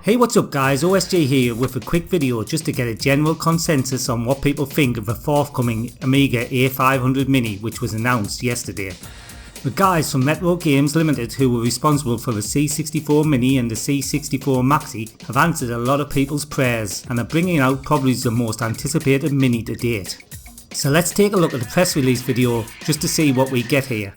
Hey, what's up guys, OSJ here with a quick video just to get a general consensus on what people think of the forthcoming Amiga A500 Mini, which was announced yesterday. The guys from RetroGames Limited, who were responsible for the C64 Mini and the C64 Maxi, have answered a lot of people's prayers and are bringing out probably the most anticipated Mini to date. So let's take a look at the press release video just to see what we get here.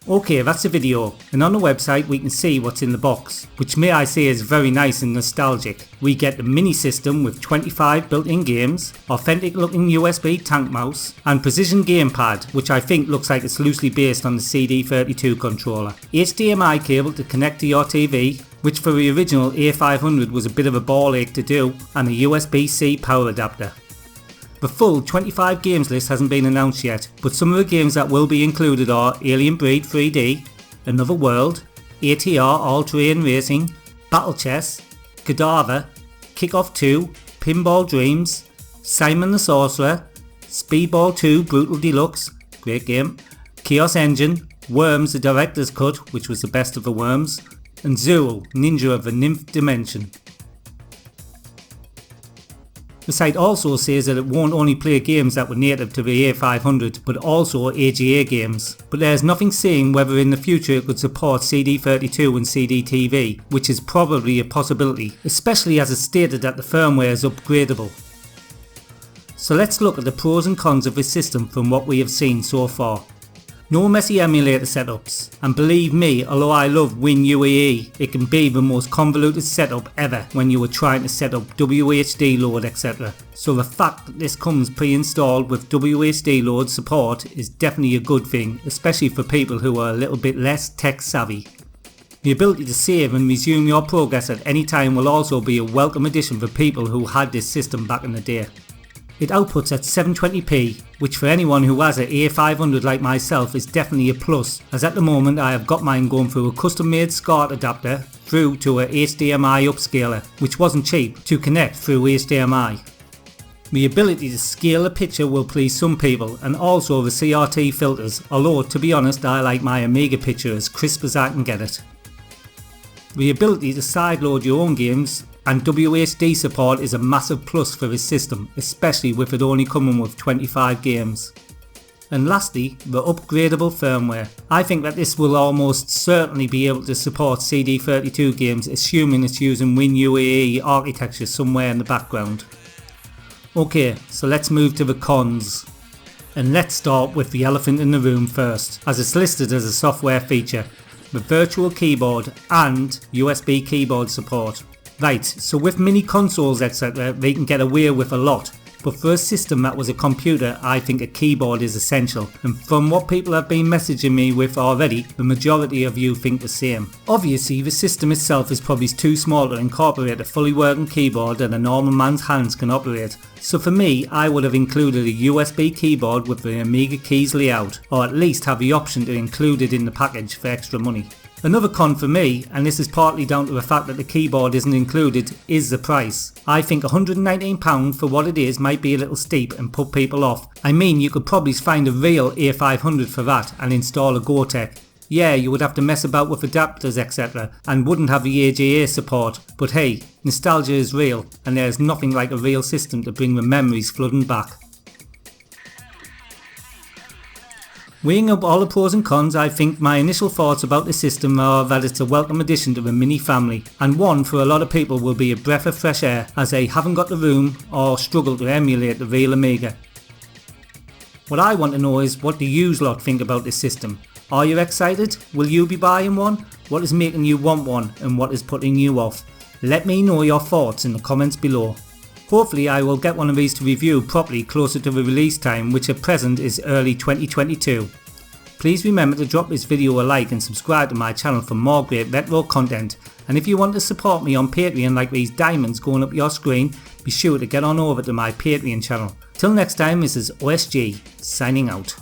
Okay, that's the video, and on the website we can see what's in the box, which may I say is very nice and nostalgic. We get the mini system with 25 built-in games, authentic looking USB tank mouse, and precision gamepad, which I think looks like it's loosely based on the CD32 controller. HDMI cable to connect to your TV, which for the original A500 was a bit of a ball ache to do, and a USB-C power adapter. The full 25 games list hasn't been announced yet, but some of the games that will be included are Alien Breed 3D, Another World, ATR All Terrain Racing, Battle Chess, Cadaver, Kickoff 2, Pinball Dreams, Simon the Sorcerer, Speedball 2 Brutal Deluxe, great game, Chaos Engine, Worms the Director's Cut, which was the best of the Worms, and Zero Ninja of the Ninth Dimension. The site also says that it won't only play games that were native to the A500 but also AGA games, but there's nothing saying whether in the future it could support CD32 and CD-TV, which is probably a possibility, especially as it's stated that the firmware is upgradable. So let's look at the pros and cons of this system from what we have seen so far. No messy emulator setups, and believe me, although I love WinUAE, it can be the most convoluted setup ever when you are trying to set up WHD load etc. So the fact that this comes pre-installed with WHD load support is definitely a good thing, especially for people who are a little bit less tech savvy. The ability to save and resume your progress at any time will also be a welcome addition for people who had this system back in the day. It outputs at 720p, which for anyone who has an A500 like myself is definitely a plus, as at the moment I have got mine going through a custom made SCART adapter through to a HDMI upscaler, which wasn't cheap, to connect through HDMI. The ability to scale a picture will please some people, and also the CRT filters, although to be honest I like my Amiga picture as crisp as I can get it. The ability to sideload your own games and WHD support is a massive plus for this system, especially with it only coming with 25 games. And lastly, the upgradable firmware. I think that this will almost certainly be able to support CD32 games, assuming it's using WinUAE architecture somewhere in the background. Okay, so let's move to the cons. And let's start with the elephant in the room first, as it's listed as a software feature, the virtual keyboard and USB keyboard support. Right, so with mini consoles etc they can get away with a lot, but for a system that was a computer I think a keyboard is essential, and from what people have been messaging me with already, the majority of you think the same. Obviously the system itself is probably too small to incorporate a fully working keyboard that a normal man's hands can operate, so for me I would have included a USB keyboard with the Amiga keys layout, or at least have the option to include it in the package for extra money. Another con for me, and this is partly down to the fact that the keyboard isn't included, is the price. I think £119 for what it is might be a little steep and put people off. I mean, you could probably find a real A500 for that and install a Gotek. Yeah, you would have to mess about with adapters etc and wouldn't have the AGA support, but hey, nostalgia is real and there is nothing like a real system to bring the memories flooding back. Weighing up all the pros and cons, I think my initial thoughts about the system are that it's a welcome addition to the Mini family, and one for a lot of people will be a breath of fresh air as they haven't got the room or struggle to emulate the real Amiga. What I want to know is, what do you lot think about this system? Are you excited? Will you be buying one? What is making you want one and what is putting you off? Let me know your thoughts in the comments below. Hopefully I will get one of these to review properly closer to the release time, which at present is early 2022. Please remember to drop this video a like and subscribe to my channel for more great retro content. And if you want to support me on Patreon like these diamonds going up your screen, be sure to get on over to my Patreon channel. Till next time, this is OSG signing out.